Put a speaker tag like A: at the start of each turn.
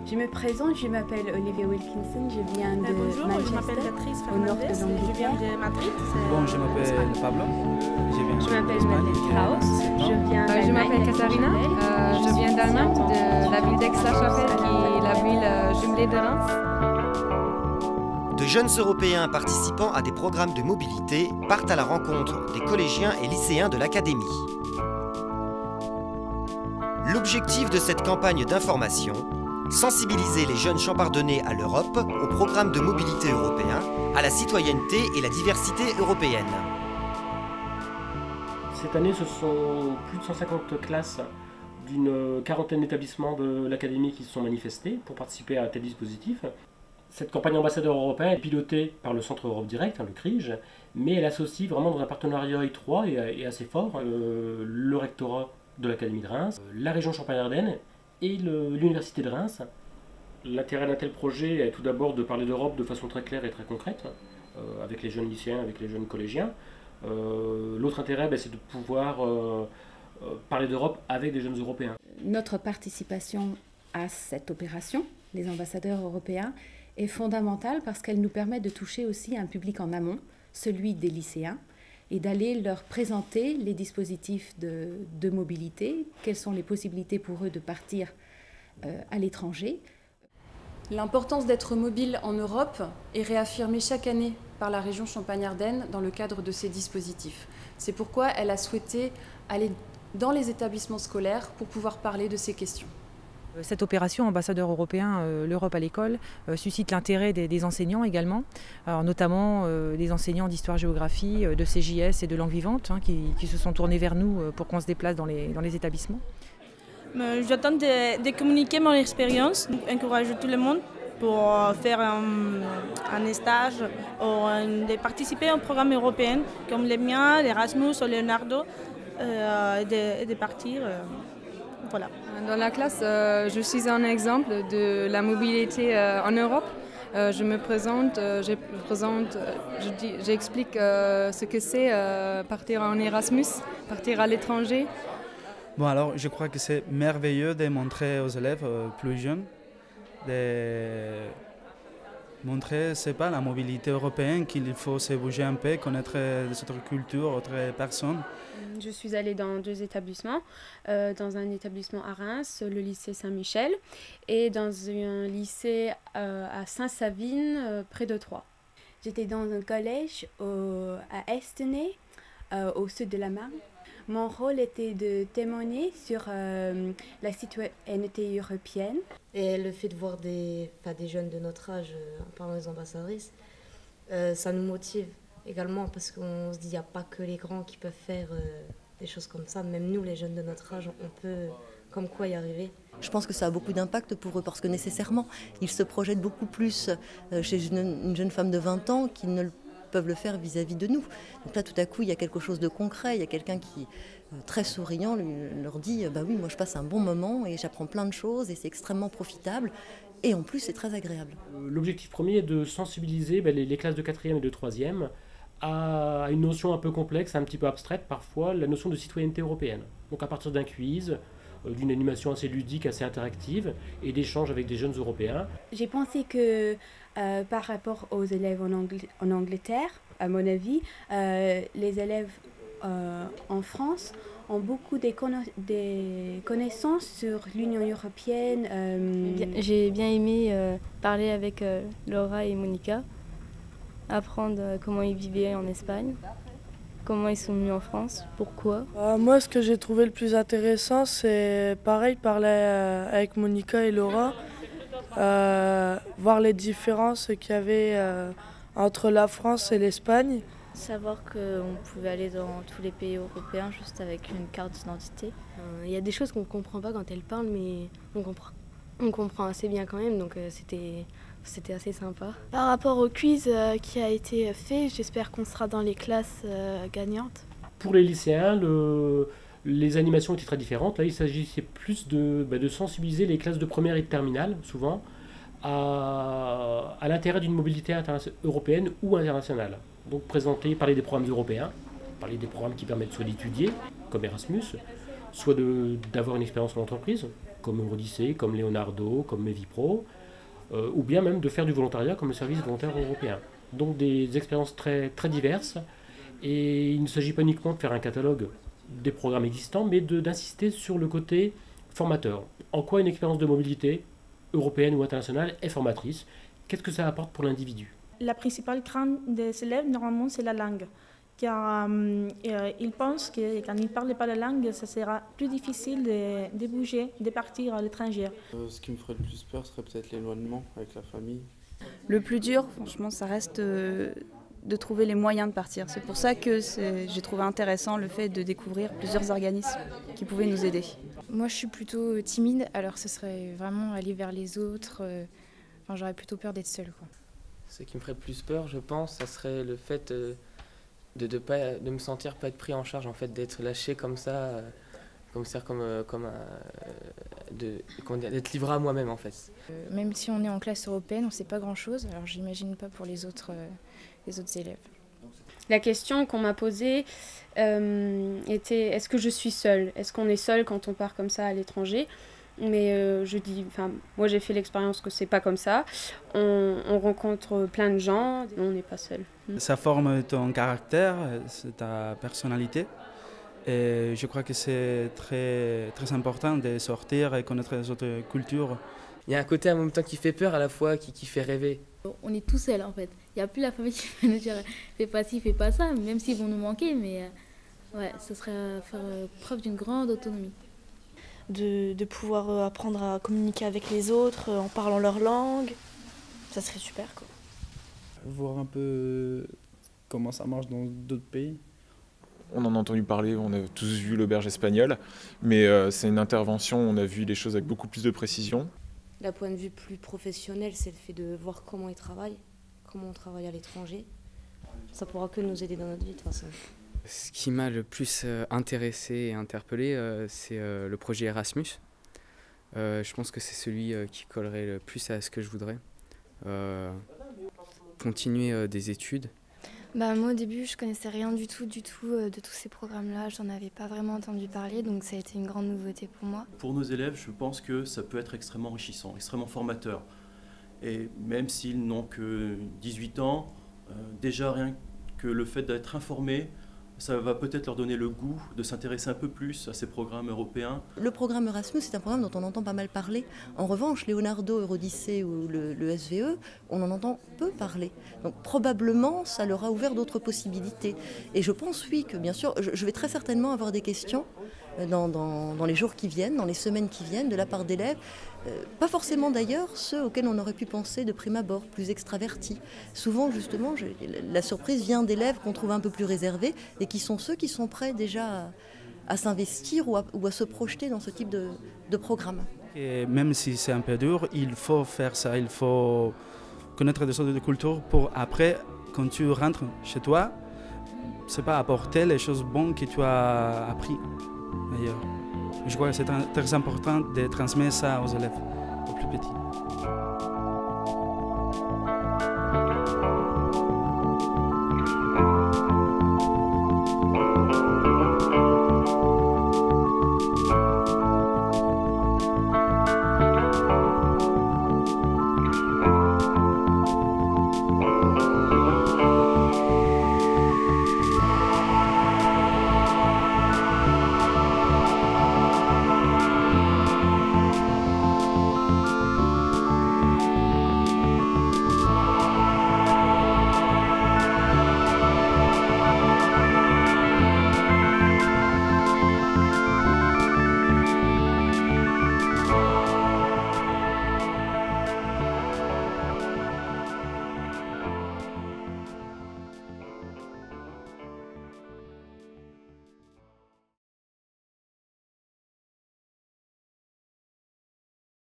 A: Je me présente, je m'appelle Olivia Wilkinson, je viens de
B: bonjour,
A: Manchester,
B: je m'appelle Béatrice
A: au nord de
B: Fernandez, je
A: l'Angleterre.
B: viens de Madrid.
C: Bon, je m'appelle Pablo,
A: Je m'appelle Madeleine Krauss, je viens
D: Je m'appelle Katharina, je viens d'Allemagne, de la ville d'Aix-la-Chapelle, qui est la ville jumelée de Reims.
E: De jeunes Européens participant à des programmes de mobilité partent à la rencontre des collégiens et lycéens de l'Académie. L'objectif de cette campagne d'information, sensibiliser les jeunes champardonnais à l'Europe, au programme de mobilité européen, à la citoyenneté et la diversité européenne.
F: Cette année, ce sont plus de 150 classes d'une quarantaine d'établissements de l'Académie qui se sont manifestés pour participer à un tel dispositif. Cette campagne ambassadeur européen est pilotée par le Centre Europe Direct, le CRIJ, mais elle associe vraiment dans un partenariat étroit et assez fort le rectorat de l'Académie de Reims, la région Champagne-Ardenne et l'Université de Reims. L'intérêt d'un tel projet est tout d'abord de parler d'Europe de façon très claire et très concrète, avec les jeunes lycéens, avec les jeunes collégiens. L'autre intérêt, c'est de pouvoir parler d'Europe avec des jeunes Européens.
G: Notre participation à cette opération, les ambassadeurs européens, est fondamentale parce qu'elle nous permet de toucher aussi un public en amont, celui des lycéens, et d'aller leur présenter les dispositifs de mobilité, quelles sont les possibilités pour eux de partir à l'étranger.
H: L'importance d'être mobile en Europe est réaffirmée chaque année par la région Champagne-Ardenne dans le cadre de ces dispositifs. C'est pourquoi elle a souhaité aller dans les établissements scolaires pour pouvoir parler de ces questions.
I: Cette opération ambassadeur européen, l'Europe à l'école, suscite l'intérêt des enseignants également, alors notamment des enseignants d'histoire-géographie, de CJS et de langue vivante qui se sont tournés vers nous pour qu'on se déplace dans les établissements.
B: J'attends de communiquer mon expérience, encourager tout le monde pour faire un stage ou de participer à un programme européen comme le mien, l'Erasmus ou Leonardo, et de partir. Voilà.
D: Dans la classe, je suis un exemple de la mobilité en Europe. Je me présente, j'explique ce que c'est partir en Erasmus, partir à l'étranger.
C: Bon, alors je crois que c'est merveilleux de montrer aux élèves plus jeunes, de montrer, c'est pas la mobilité européenne, qu'il faut se bouger un peu, connaître des autres cultures, autres personnes.
J: Je suis allée dans 2 établissements, dans un établissement à Reims, le lycée Saint-Michel, et dans un lycée à Saint-Savine, près de Troyes.
A: J'étais dans un collège à Estenay, au sud de la Marne. Mon rôle était de témoigner sur la citoyenneté européenne.
K: Et le fait de voir des jeunes de notre âge, en parlant des ambassadrices, ça nous motive également parce qu'on se dit qu'il n'y a pas que les grands qui peuvent faire des choses comme ça. Même nous, les jeunes de notre âge, on peut comme quoi y arriver.
L: Je pense que ça a beaucoup d'impact pour eux parce que nécessairement, ils se projettent beaucoup plus chez une jeune femme de 20 ans qu'ils ne peuvent le faire vis-à-vis de nous. Donc là, tout à coup, il y a quelque chose de concret. Il y a quelqu'un qui, très souriant, leur dit « Bah oui, moi je passe un bon moment et j'apprends plein de choses et c'est extrêmement profitable. » Et en plus, c'est très agréable.
F: L'objectif premier est de sensibiliser les classes de 4e et de 3e à une notion un peu complexe, un petit peu abstraite parfois, la notion de citoyenneté européenne. Donc à partir d'un quiz, d'une animation assez ludique, assez interactive et d'échanges avec des jeunes Européens.
A: J'ai pensé que par rapport aux élèves en Angleterre, à mon avis, les élèves en France ont beaucoup des connaissances sur l'Union européenne.
M: J'ai bien aimé parler avec Laura et Monica, apprendre comment ils vivaient en Espagne, comment ils sont venus en France, pourquoi.
N: Moi, ce que j'ai trouvé le plus intéressant, c'est pareil, parler avec Monica et Laura, voir les différences qu'il y avait entre la France et l'Espagne.
M: Savoir qu'on pouvait aller dans tous les pays européens juste avec une carte d'identité.
O: Il y a des choses qu'on ne comprend pas quand elles parlent, mais on comprend assez bien quand même, donc c'était assez sympa.
P: Par rapport au quiz qui a été fait, j'espère qu'on sera dans les classes gagnantes.
F: Pour les lycéens, les animations étaient très différentes. Là, il s'agissait plus de sensibiliser les classes de première et de terminale, souvent, à l'intérêt d'une mobilité européenne ou internationale. Donc parler des programmes européens, parler des programmes qui permettent soit d'étudier, comme Erasmus, soit d'avoir une expérience en entreprise, comme Odyssée, comme Leonardo, comme Mevipro, ou bien même de faire du volontariat comme le service volontaire européen. Donc des expériences très, très diverses, et il ne s'agit pas uniquement de faire un catalogue des programmes existants, mais d'insister sur le côté formateur. En quoi une expérience de mobilité européenne ou internationale est formatrice? Qu'est-ce que ça apporte pour l'individu?
B: La principale crainte des élèves, normalement, c'est la langue. Car ils pensent que quand ils ne parlent pas la langue, ça sera plus difficile de bouger, de partir à l'étranger.
Q: Ce qui me ferait le plus peur serait peut-être l'éloignement avec la famille.
R: Le plus dur, franchement, ça reste de trouver les moyens de partir. C'est pour ça que j'ai trouvé intéressant le fait de découvrir plusieurs organismes qui pouvaient nous aider.
S: Moi, je suis plutôt timide, alors ce serait vraiment aller vers les autres. J'aurais plutôt peur d'être seule, quoi.
T: Ce qui me ferait le plus peur, je pense, ça serait le fait de me sentir pas être pris en charge, en fait, d'être lâché comme ça, d'être livré à moi-même, en fait.
S: Même si on est en classe européenne, on ne sait pas grand-chose, alors j'imagine pas pour les autres élèves.
J: La question qu'on m'a posée était: est-ce que je suis seule? Est-ce qu'on est seul quand on part comme ça à l'étranger? Mais je dis, moi j'ai fait l'expérience que c'est pas comme ça. On rencontre plein de gens, on n'est pas seul.
C: Ça forme ton caractère, ta personnalité. Et je crois que c'est très, très important de sortir et connaître les autres cultures.
T: Il y a un côté en même temps qui fait peur, à la fois qui fait rêver.
U: On est tout seul en fait. Il n'y a plus la famille qui va nous dire fais pas ci, fais pas ça, même s'ils vont nous manquer. Mais ouais, ce serait faire preuve d'une grande autonomie.
V: De pouvoir apprendre à communiquer avec les autres en parlant leur langue, ça serait super, quoi.
Q: Voir un peu comment ça marche dans d'autres pays.
W: On en a entendu parler, on a tous vu l'auberge espagnole, mais c'est une intervention, on a vu les choses avec beaucoup plus de précision.
K: D'un point de vue plus professionnel, c'est le fait de voir comment ils travaillent, comment on travaille à l'étranger. Ça pourra que nous aider dans notre vie de toute façon.
X: Ce qui m'a le plus intéressé et interpellé, c'est le projet Erasmus. Je pense que c'est celui qui collerait le plus à ce que je voudrais. Continuer des études.
Y: Moi au début je connaissais rien du tout de tous ces programmes-là, j'en avais pas vraiment entendu parler, donc ça a été une grande nouveauté pour moi.
Z: Pour nos élèves, je pense que ça peut être extrêmement enrichissant, extrêmement formateur. Et même s'ils n'ont que 18 ans, déjà rien que le fait d'être informés, ça va peut-être leur donner le goût de s'intéresser un peu plus à ces programmes européens.
L: Le programme Erasmus, c'est un programme dont on entend pas mal parler. En revanche, Leonardo, Odyssée ou le SVE, on en entend peu parler. Donc probablement, ça leur a ouvert d'autres possibilités. Et je pense, oui, que bien sûr, je vais très certainement avoir des questions dans les jours qui viennent, dans les semaines qui viennent, de la part d'élèves. Pas forcément d'ailleurs ceux auxquels on aurait pu penser de prime abord, plus extravertis. Souvent, justement, la surprise vient d'élèves qu'on trouve un peu plus réservés et qui sont ceux qui sont prêts déjà à s'investir ou à se projeter dans ce type de programme.
C: Et même si c'est un peu dur, il faut faire ça, il faut connaître des sortes de cultures pour après, quand tu rentres chez toi, c'est pas apporter les choses bonnes que tu as appris ailleurs. Je crois que c'est très important de transmettre ça aux élèves, aux plus petits.